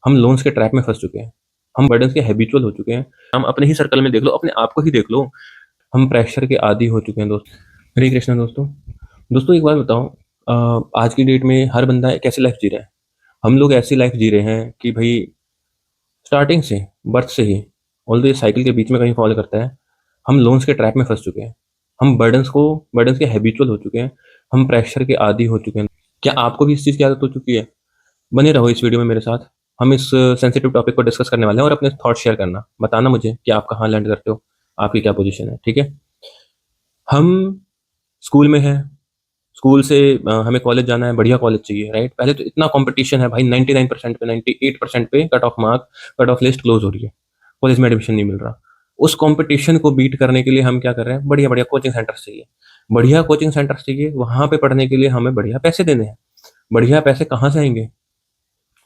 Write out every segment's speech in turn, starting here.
हम लोन्स के ट्रैप में फँस चुके हैं। हम बर्डन्स के हैबिचुअल हो चुके हैं। हम अपने ही सर्कल में देख लो, अपने आप को ही देख लो। हम प्रेशर के आदी हो चुके हैं दोस्त। हरे कृष्णा दोस्तों। दोस्तों एक बात बताओ, आज की डेट में हर बंदा कैसी लाइफ जी रहा है? हम लोग ऐसी लाइफ जी रहे हैं कि भई स्टार्टिंग से, बर्थ से ही, ऑल्दो ये साइकिल के बीच में कहीं फॉल करता है, हम लोन्स के ट्रैप में फँस चुके हैं। हम बर्डन्स के हैबिचुअल हो चुके हैं। हम प्रेशर के आदी हो चुके हैं। क्या आपको भी इस चीज़ की आदत हो चुकी है? बने रहो इस वीडियो में मेरे साथ। हम इस सेंसिटिव टॉपिक को डिस्कस करने वाले हैं और अपने थॉट शेयर करना। बताना मुझे कि आप कहाँ लैंड करते हो, आपकी क्या पोज़ीशन है, ठीक है? हम स्कूल में हैं, स्कूल से हमें कॉलेज जाना है, बढ़िया कॉलेज चाहिए, राइट? पहले तो इतना कॉम्पिटिशन है भाई, 99% पे, 98% पे कट ऑफ लिस्ट क्लोज़ हो रही है। कॉलेज में एडमिशन नहीं मिल रहा। उस कॉम्पिटिशन को बीट करने के लिए हम क्या कर रहे हैं? बढ़िया-बढ़िया कोचिंग सेंटर्स चाहिए। बढ़िया कोचिंग सेंटर्स चाहिए, वहाँ पे पढ़ने के लिए हमें बढ़िया पैसे देने हैं। बढ़िया पैसे कहाँ से आएँगे?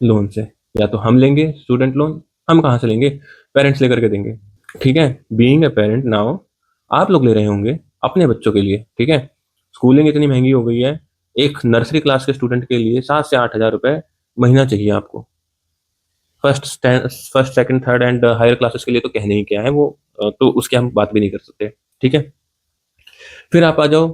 लोन से। या तो हम लेंगे स्टूडेंट लोन, हम कहाँ से लेंगे? पेरेंट्स लेकर के देंगे, ठीक है? बीइंग अ पेरेंट नाउ, आप लोग ले रहे होंगे अपने बच्चों के लिए, ठीक है? स्कूलिंग इतनी महँगी हो गई है, एक नर्सरी क्लास के स्टूडेंट के लिए 7 से 8,000 रुपए महीना चाहिए आपको। First, second, third and higher classes के लिए तो कहने ही क्या है वो, तो उसकी हम बात भी नहीं कर सकते, ठीक है? फिर आप आ जाओ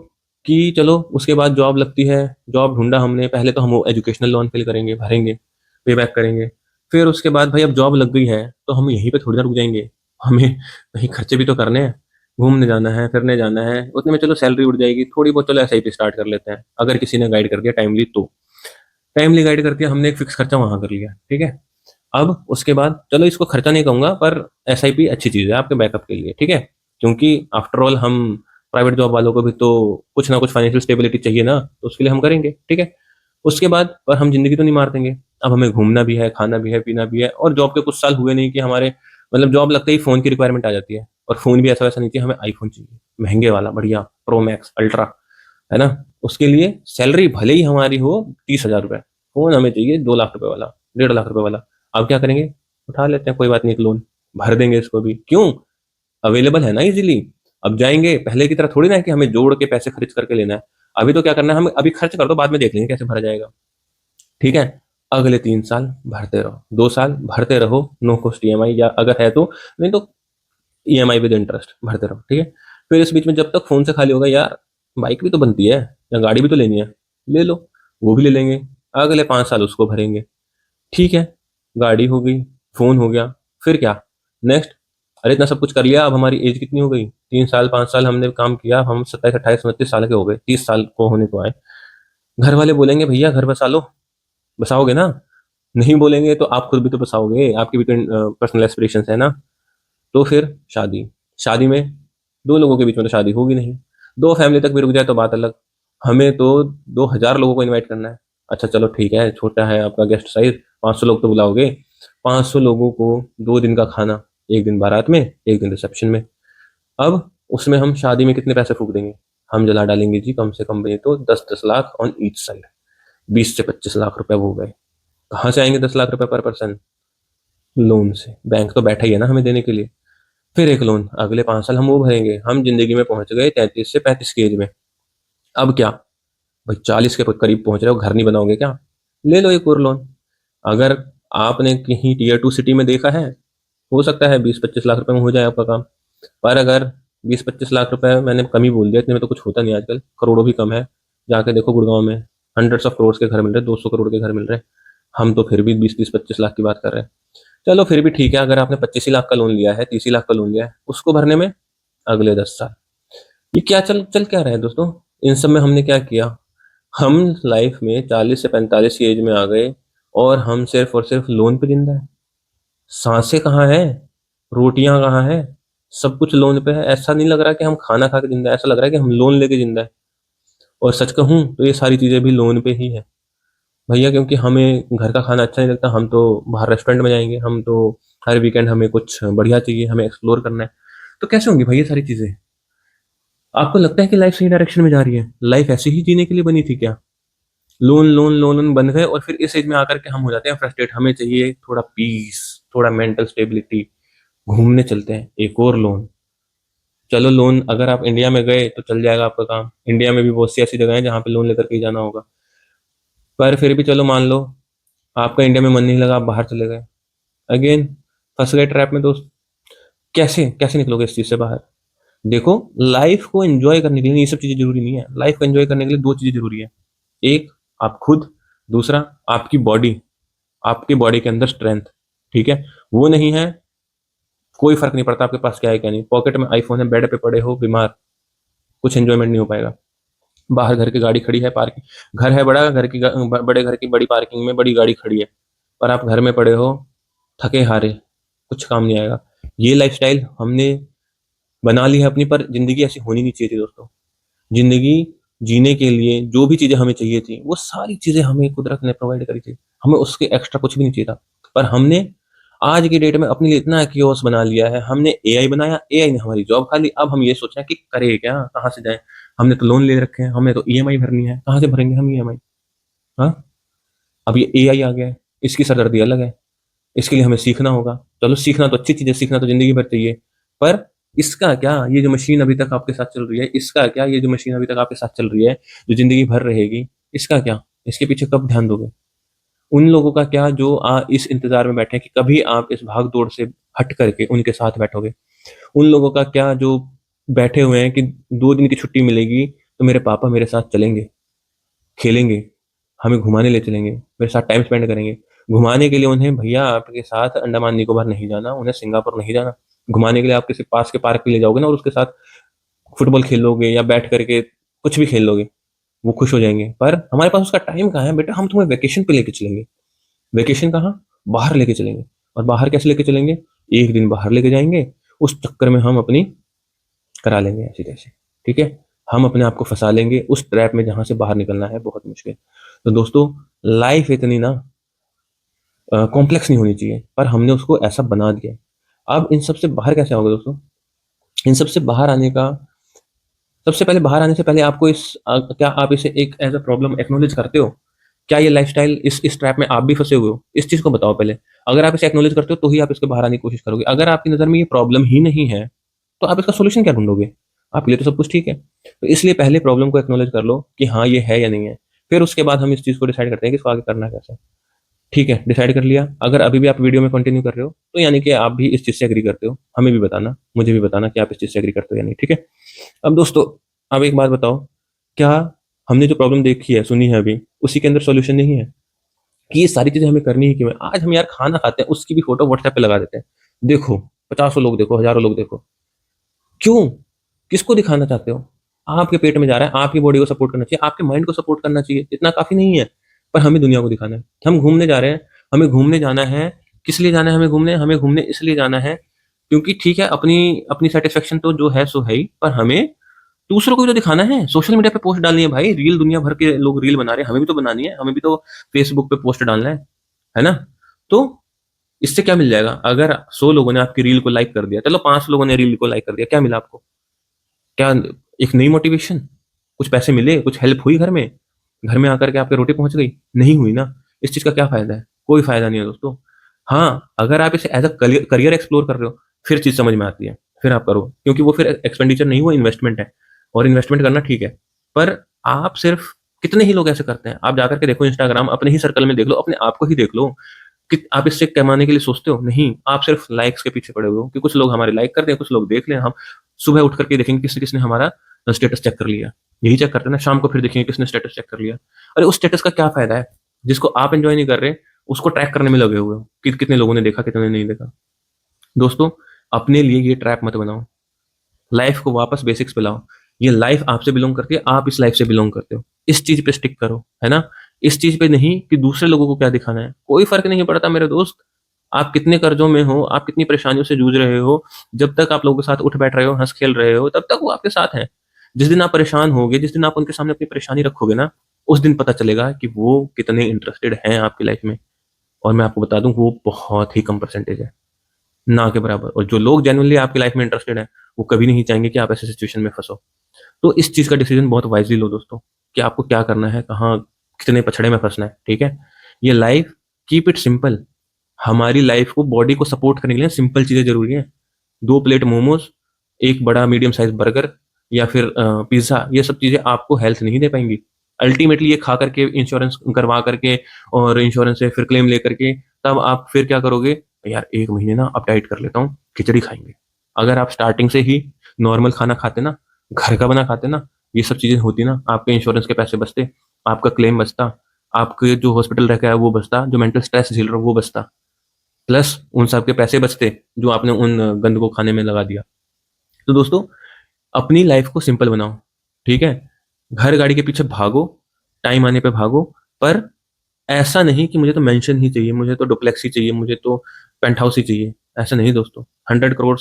कि चलो उसके बाद जॉब लगती है, जॉब ढूँढा हमने, पहले तो हम वो एजुकेशनल लोन फिल करेंगे, भरेंगे, पे बैक करेंगे। फिर उसके बाद भाई अब जॉब लग गई है, तो हम यहीं पे थोड़ी ना रुक जाएँगे। हमें कहीं खर्चे भी तो करने हैं, घूमने जाना है, फिरने जाना है, उतने में चलो सैलरी उड़ जाएगी, थोड़ी बहुत चलो एसआईपी स्टार्ट कर लेते हैं, अगर किसी ने गाइड कर दिया टाइमली तो। टाइमली गाइड करके हमने एक फिक्स खर्चा वहाँ कर लिया, ठीक है? अब उसके बाद चलो इसको खर्चा नहीं कहूँगा, पर एसआईपी अच्छी चीज़ है आपके बैकअप के लिए, ठीक है? क्योंकि आफ्टर ऑल हम प्राइवेट जॉब वालों को भी तो कुछ ना कुछ फाइनेंशियल स्टेबिलिटी चाहिए ना, तो उसके लिए हम करेंगे, ठीक है? उसके बाद पर हम ज़िंदगी तो नहीं मार देंगे। अब हमें घूमना भी है, खाना भी है, पीना भी है, और जॉब के कुछ साल हुए नहीं कि हमारे मतलब जॉब लगते ही फ़ोन की रिक्वायरमेंट आ जाती है, और फ़ोन भी ऐसा-वैसा नहीं चाहिए, हमें आईफ़ोन चाहिए, महँगे वाला, बढ़िया, प्रो मैक्स, अल्ट्रा, है ना? उसके लिए सैलरी भले ही हमारी हो 30,000 रुपए, फ़ोन हमें चाहिए 2 लाख रुपए वाला, 1.5 लाख रुपए वाला। अब क्या करेंगे? उठा लेते हैं, कोई बात नहीं, एक लोन, भर देंगे इसको भी। क्यों? अवेलेबल है ना ईज़िली। अब जाएँगे, पहले की तरह थोड़ी ना है कि हमें जोड़ के पैसे खर्च करके लेना है। अभी तो क्या करना है, हमें अभी खर्च कर दो, बाद में देख लेंगे कैसे भरा जाएगा, ठीक है? अगले 3 साल भरते रहो, 2 साल भरते रहो, नो कॉस्ट ईएमआई, या अगर है तो, नहीं तो ईएमआई विद इंटरेस्ट भरते रहो, ठीक है? फिर इस बीच में जब तक फ़ोन से खाली होगा, यार बाइक भी तो बनती है, या गाड़ी भी तो लेनी है, ले लो, वो भी ले लेंगे। अगले 5 साल उसको भरेंगे, ठीक है? गाड़ी हो गई, फ़ोन हो गया, फिर क्या? नेक्स्ट, अरे इतना सब कुछ कर लिया, अब हमारी एज कितनी हो गई? 3 साल, 5 साल हमने काम किया, हम 27, 28, 29 साल के हो गए, 30 साल को होने को आए। घर वाले बोलेंगे भैया घर बसा लो, बसाओगे ना? नहीं बोलेंगे तो आप खुद भी तो बसाओगे, आपकी भी तो पर्सनल एस्पिरेशंस है ना? तो फिर शादी। शादी में 2 लोगों के बीच में तो शादी होगी नहीं। 2 फैमिली तक भी रुक जाए तो बात अलग। हमें तो 2000 लोगों को इनवाइट करना है। अच्छा चलो ठीक है, छोटा है आपका गेस्ट साइज़, 500 लोग तो बुलाओगे। 500 लोगों को 2 दिन का खाना, 1 दिन बारात में, 1 दिन रिसेप्शन में। अब उसमें हम शादी में कितने पैसे फूँक देंगे? हम जला डालेंगे जी कम से कम भी तो 10-10 लाख ऑन ईच साइड। 20 से 25 लाख रुपए हो गए। कहाँ से आएँगे 10 लाख रुपए पर पर्सन? लोन से। बैंक तो बैठा ही है ना हमें देने के लिए। फिर एक लोन, अगले 5 साल हम वो भरेंगे। हम ज़िंदगी में पहुँच गए 33 से 35 की एज में। अब क्या? भाई 40 के करीब पहुँच रहे हो, घर नहीं बनाओगे क्या? ले लो एक और लोन। अगर आपने कहीं टियर 2 सिटी में देखा है, हो सकता है 20-25 लाख रुपए में हो जाए आपका काम। पर अगर 20-25 लाख रुपए, मैंने कम ही बोल दिया, इतने में तो कुछ होता नहीं आजकल, करोड़ों भी कम है। जाके देखो गुड़गाँव में हंड्रेड्स ऑफ करोड़ के घर मिल रहे हैं, 200 करोड़ के घर मिल रहे हैं। हम तो फिर भी 20-30, 25 लाख की बात कर रहे हैं। चलो फिर भी ठीक है, अगर आपने 25 ही लाख का लोन लिया है, 30 ही लाख का लोन लिया है, उसको भरने में अगले 10 साल। ये क्या चल चल क्या रहा है दोस्तों? इन सब में हमने क्या किया? हम लाइफ में 40 से 45 की एज में आ गए, और हम सिर्फ़ और सिर्फ़ लोन पे ज़िंदा हैं। साँसें कहाँ हैं? रोटियाँ कहाँ हैं? सब कुछ लोन पे है। ऐसा नहीं लग रहा कि हम खाना खा के ज़िंदा हैं, ऐसा लग रहा है कि हम लोन लेके ज़िंदा हैं। और सच कहूँ तो ये सारी चीज़ें भी लोन पे ही हैं। भैया क्योंकि हमें घर का खाना अच्छा नहीं लगता, हम तो बाहर रेस्टोरेंट में जाएँगे, हम तो हर वीकेंड हमें कुछ बढ़िया चाहिए, हमें एक्सप्लोर करना है। तो कैसे होंगी भाई ये सारी चीज़ें? आपको लगता है कि लाइफ़ सही डायरेक्शन में जा रही है? लाइफ़ ऐसे ही जीने के लिए बनी थी क्या? लोन, लोन, लोन, लोन बन गए, और फिर इस एज में आकर के हम हो जाते हैं फ्रस्ट्रेट, हमें चाहिए थोड़ा पीस, थोड़ा मेंटल स्टेबिलिटी, घूमने चलते हैं, एक और लोन। चलो लोन, अगर आप इंडिया में गए तो चल जाएगा आपका काम। इंडिया में भी बहुत सी ऐसी जगह हैं जहाँ पे लोन लेकर के ही जाना होगा। पर फिर भी चलो मान लो आपका इंडिया में मन नहीं लगा, आप बाहर चले गए। अगेन फंस गए ट्रैप में दोस्त। कैसे कैसे निकलोगे इस चीज से बाहर? देखो, लाइफ को एंजॉय करने के लिए ये सब चीजें जरूरी नहीं है। लाइफ को एंजॉय करने के लिए दो चीजें जरूरी है। एक, आप खुद। दूसरा, आपकी बॉडी। आपकी बॉडी के अंदर स्ट्रेंथ। ठीक है? वो नहीं है, कोई फर्क नहीं पड़ता आपके पास क्या है क्या नहीं। पॉकेट में आईफोन है, बेड पे पड़े हो बीमार, कुछ एंजॉयमेंट नहीं हो पाएगा। बाहर घर की गाड़ी खड़ी है, पार्किंग घर है बड़ा, घर की बड़े घर की बड़ी पार्किंग में बड़ी गाड़ी खड़ी है, पर आप घर में पड़े हो, थके हारे, कुछ काम नहीं आएगा। ये लाइफस्टाइल हमने बना ली है अपनी, पर जिंदगी ऐसी होनी नहीं चाहिए थी दोस्तों। जिंदगी जीने के लिए जो भी चीजें हमें चाहिए थी, वो सारी चीजें हमें कुदरत ने प्रोवाइड करी थी। हमें उसके एक्स्ट्रा कुछ भी नहीं चाहिए था। पर हमने आज की डेट में अपने लिए इतना कियोस बना लिया है। हमने एआई बनाया, एआई ने हमारी जॉब खा ली। अब हम ये सोच रहे हैं कि करे क्या, कहाँ से जाए। हमने तो लोन ले रखे हैं, हमें तो ईएमआई भरनी है, कहाँ से भरेंगे हम ईएमआई? हाँ, अब ये एआई आ गया है, इसकी सरदर्दी अलग है। इसके लिए हमें सीखना होगा। चलो, सीखना तो अच्छी चीज है, सीखना तो जिंदगी भर चाहिए। पर इसका क्या, ये जो मशीन अभी तक आपके साथ चल रही है, इसका क्या, ये जो मशीन अभी तक आपके साथ चल रही है, जो जिंदगी भर रहेगी, इसका क्या? इसके पीछे कब ध्यान दोगे? उन लोगों का क्या जो इस इंतजार में बैठे हैं कि कभी आप इस भाग दौड़ से हट करके उनके साथ बैठोगे? उन लोगों का क्या जो बैठे हुए हैं कि 2 दिन की छुट्टी मिलेगी तो मेरे पापा मेरे साथ चलेंगे, खेलेंगे, हमें घुमाने ले चलेंगे, मेरे साथ टाइम स्पेंड करेंगे। घुमाने के लिए उन्हें भैया आपके साथ अंडमान निकोबार नहीं जाना, उन्हें सिंगापुर नहीं जाना। घुमाने के लिए आप किसी पास के पार्क में ले जाओगे ना, और उसके साथ फुटबॉल खेल लोगे या बैठ करके कुछ भी खेल लोगे, वो खुश हो जाएंगे। पर हमारे पास उसका टाइम कहाँ है बेटा? हम तुम्हें वेकेशन पे लेके चलेंगे। वेकेशन कहाँ? बाहर लेके चलेंगे। और बाहर कैसे लेके चलेंगे? एक दिन बाहर लेके जाएंगे, उस चक्कर में हम अपनी करा लेंगे ऐसी तैसी। ठीक है? हम अपने आप को फंसा लेंगे उस ट्रैप में जहां से बाहर निकलना है बहुत मुश्किल। तो दोस्तों, लाइफ इतनी ना कॉम्प्लेक्स नहीं होनी चाहिए, पर हमने उसको ऐसा बना दिया है। अब इन सब से बाहर कैसे आओगे दोस्तों? इन सब से बाहर आने का, सबसे पहले बाहर आने से पहले आपको क्या आप इसे एक एज अ प्रॉब्लम एक्नॉलेज करते हो? क्या ये लाइफस्टाइल, इस ट्रैप में आप भी फंसे हुए हो? इस चीज को बताओ पहले। अगर आप इसे एक्नॉलेज करते हो तो ही आप इसके बाहर आने की कोशिश करोगे। अगर आपकी नजर में ये प्रॉब्लम ही नहीं है, तो आप इसका सोल्यूशन क्या ढूंढोगे? आपके लिए तो सब कुछ ठीक है। तो इसलिए पहले प्रॉब्लम को एक्नॉलेज कर लो कि हाँ ये है या नहीं है। फिर उसके बाद हम इस चीज को डिसाइड करते हैं कि इसको आगे करना कैसे। ठीक है, डिसाइड कर लिया। अगर अभी भी आप वीडियो में कंटिन्यू कर रहे हो, तो यानी कि आप भी इस चीज से एग्री करते हो। हमें भी बताना, मुझे भी बताना कि आप इस चीज से एग्री करते हो या नहीं। ठीक है? अब दोस्तों, अब एक बात बताओ, क्या हमने जो प्रॉब्लम देखी है, सुनी है अभी, उसी के अंदर सॉल्यूशन नहीं है? कि ये सारी चीजें हमें करनी है क्यों है? आज हम यार खाना खाते हैं, उसकी भी फोटो व्हाट्सएप पे लगा देते हैं। देखो, 50 लोग देखो, हजारों लोग देखो। क्यों? किसको दिखाना चाहते हो? आपके पेट में जा रहा है, आपकी बॉडी को सपोर्ट करना चाहिए, आपके माइंड को सपोर्ट करना चाहिए, इतना काफी नहीं है? पर हमें दुनिया को दिखाना है। हम घूमने जा रहे हैं, हमें घूमने जाना है। किस लिए जाना है हमें घूमने? हमें घूमने इसलिए जाना है क्योंकि ठीक है, अपनी अपनी सेटिस्फेक्शन तो जो है सो है ही, पर हमें दूसरों को भी तो दिखाना है। सोशल मीडिया पे पोस्ट डालनी है भाई, रील, दुनिया भर के लोग रील बना रहे हैं, हमें भी तो बनानी है, हमें भी तो फेसबुक पे पोस्ट डालना है ना? तो इससे क्या मिल जाएगा? अगर 100 लोगों ने आपकी रील को लाइक कर दिया, चलो 5 लोगों ने रील को लाइक कर दिया, क्या मिला आपको? क्या एक नई मोटिवेशन, कुछ पैसे मिले, कुछ हेल्प हुई घर में आकर के आपके रोटी पहुंच गई? नहीं हुई ना। इस चीज का क्या फायदा है? कोई फायदा नहीं है दोस्तों। हाँ, अगर आप इसे एज अ करियर एक्सप्लोर कर रहे हो, फिर चीज समझ में आती है, फिर आप करो, क्योंकि वो फिर एक्सपेंडिचर नहीं, वो इन्वेस्टमेंट है। और इन्वेस्टमेंट करना ठीक है, पर आप सिर्फ, कितने ही लोग ऐसे करते हैं? आप जाकर के देखो इंस्टाग्राम, अपने ही सर्कल में देख लो, अपने आप को ही देख लो कि आप इससे कमाने के लिए सोचते हो? नहीं, आप सिर्फ लाइक्स के पीछे पड़े हुए हो कि कुछ लोग हमारे लाइक करते हैं, कुछ लोग देख लें। हम सुबह उठ करके देखेंगे किसने किसने हमारा स्टेटस चेक कर लिया, यही चेक करते हैं ना। शाम को फिर देखेंगे किसने स्टेटस चेक कर लिया। अरे उस स्टेटस का क्या फायदा है जिसको आप एंजॉय नहीं कर रहे? उसको ट्रैक करने में लगे हुए हो कि कितने लोगों ने देखा, कितने ने नहीं देखा। दोस्तों, अपने लिए ये ट्रैप मत बनाओ। लाइफ को वापस बेसिक्स पे लाओ। ये लाइफ आपसे बिलोंग करती है, आप इस लाइफ से बिलोंग करते हो। इस चीज पे स्टिक करो, है ना? इस चीज पे नहीं कि दूसरे लोगों को क्या दिखाना है। कोई फर्क नहीं पड़ता मेरे दोस्त, आप कितने कर्जों में हो, आप कितनी परेशानियों से जूझ रहे हो। जब तक आप लोगों के साथ उठ बैठ रहे हो, हंस खेल रहे हो, तब तक वो आपके साथ हैं। जिस दिन आप परेशान होगे, जिस दिन आप उनके सामने अपनी परेशानी रखोगे ना, उस दिन पता चलेगा कि वो कितने इंटरेस्टेड हैं आपकी लाइफ में। और मैं आपको बता दूं, वो बहुत ही कम परसेंटेज है, ना के बराबर। और जो लोग जेन्युइनली आपकी लाइफ में इंटरेस्टेड है, वो कभी नहीं चाहेंगे कि आप ऐसे सिचुएशन में फंसो। तो इस चीज का डिसीजन बहुत वाइजली लो दोस्तों, कि आपको क्या करना है, कहाँ कितने पछड़े में फंसना है। ठीक है? ये लाइफ, कीप इट सिंपल। हमारी लाइफ को, बॉडी को सपोर्ट करने के लिए सिंपल चीजें जरूरी हैं। 2 प्लेट मोमोज, एक बड़ा मीडियम साइज बर्गर, या फिर पिज्जा, ये सब चीजें आपको हेल्थ नहीं दे पाएंगी। अल्टीमेटली ये खा करके, इंश्योरेंस करवा करके और इंश्योरेंस से फिर क्लेम लेकर के, तब आप फिर क्या करोगे? यार 1 महीने ना अब डाइट कर लेता हूँ, खिचड़ी खाएँगे। अगर आप स्टार्टिंग से ही नॉर्मल खाना खाते ना, घर का बना खाते ना, ये सब चीज़ें होती ना, आपके इंश्योरेंस के पैसे बचते, आपका क्लेम बचता, आपके जो हॉस्पिटल रह के आया वो बचता, जो मेंटल स्ट्रेस झेल रहे हो वो बचता, प्लस उन सब के पैसे बचते, जो आपने उन गंद को खाने में लगा दिया। तो दोस्तों, अपनी लाइफ को सिंपल बनाओ, ठीक है? घर गाड़ी के पीछे भागो, टाइम आने पे भागो, पर ऐसा नहीं कि मुझे तो मेंशन ही चाहिए, मुझे तो डुप्लेक्स ही चाहिए, मुझे तो पेंट हाउस ही चाहिए। ऐसा नहीं दोस्तों। 100 करोड़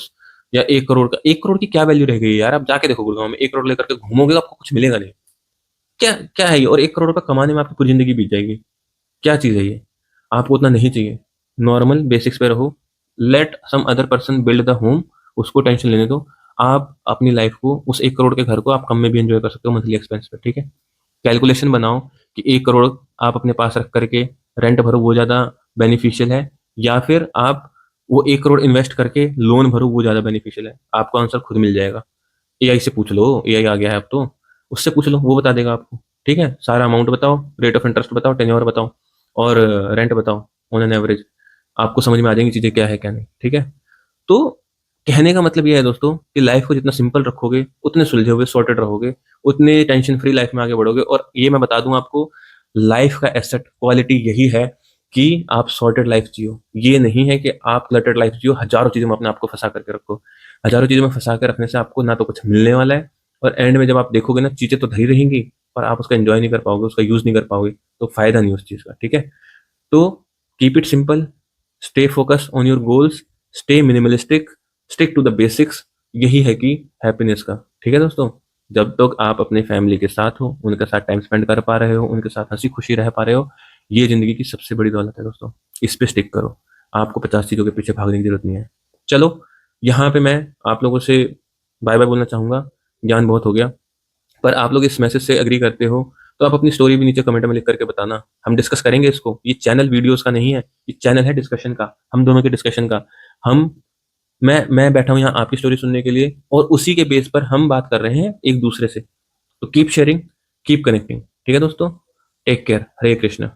या 1 करोड़ का, 1 करोड़ की क्या वैल्यू रह गई यार? आप जाके देखो गुड़गांव में, 1 करोड़ लेकर के घूमोगे तो आपको कुछ मिलेगा नहीं। क्या क्या है ये? और 1 करोड़ रुपए कमाने में आपकी पूरी जिंदगी बीत जाएगी। क्या चीज़ है ये? आपको उतना नहीं चाहिए। नॉर्मल बेसिक्स पे रहो। Let some other person build the home. उसको टेंशन लेने दो। आप अपनी लाइफ को, उस 1 करोड़ के घर को आप कम में भी एंजॉय कर सकते हो मंथली एक्सपेंस पे, ठीक है? कैलकुलेशन बनाओ कि 1 करोड़ आप अपने पास रख करके रेंट भरो, वो ज़्यादा बेनिफिशियल है, या फिर आप वो 1 करोड़ इन्वेस्ट करके लोन भरो, वो ज़्यादा बेनिफिशियल है। आपको आंसर खुद मिल जाएगा। एआई से पूछ लो, एआई आ गया है अब तो, उससे पूछ लो, वो बता देगा आपको, ठीक है? सारा अमाउंट बताओ, रेट ऑफ इंटरेस्ट बताओ, टेन्योर बताओ, और रेंट बताओ ऑन एन एवरेज। आपको समझ में आ जाएंगी चीज़ें क्या है क्या नहीं, ठीक है? तो कहने का मतलब ये है दोस्तों कि लाइफ को जितना सिंपल रखोगे, उतने सुलझे हुए सॉर्टेड रहोगे, उतने टेंशन फ्री लाइफ में आगे बढ़ोगे। और ये मैं बता दूं आपको, लाइफ का एसेट क्वालिटी यही है कि आप सॉर्टेड लाइफ जियो। ये नहीं है कि आप क्लटर्ड लाइफ जियो, हजारों चीज़ों में अपने आप को फंसा करके रखो। हजारों चीज़ों में फंसा के रखने से आपको ना तो कुछ मिलने वाला है, और एंड में जब आप देखोगे ना, चीज़ें तो धरी रहेंगी, पर आप उसका एंजॉय नहीं कर पाओगे, उसका यूज़ नहीं कर पाओगे, तो फायदा नहीं उस चीज़ का, ठीक है? तो keep it simple, stay focus on your goals, stay minimalistic, stick to the basics. यही है कि हैप्पीनेस का, ठीक है दोस्तों? जब तक आप अपने फैमिली के साथ हो, उनके साथ टाइम स्पेंड कर पा रहे हो, उनके साथ हंसी खुशी रह पा रहे हो, ये जिंदगी की सबसे बड़ी दौलत है दोस्तों। इस पे स्टिक करो। आपको 50 चीज़ों के पीछे भागने की जरूरत नहीं है। चलो, यहाँ पे मैं आप लोगों से बाय बाय बोलना चाहूंगा। ज्ञान बहुत हो गया, पर आप लोग इस मैसेज से एग्री करते हो तो आप अपनी स्टोरी भी नीचे कमेंट में लिख करके बताना। हम डिस्कस करेंगे इसको। ये चैनल वीडियोस का नहीं है, ये चैनल है डिस्कशन का, हम दोनों के डिस्कशन का। हम मैं बैठा हूँ यहाँ आपकी स्टोरी सुनने के लिए, और उसी के बेस पर हम बात कर रहे हैं एक दूसरे से। तो कीप शेयरिंग, कीप कनेक्टिंग, ठीक है दोस्तों? Take care. हरे कृष्ण।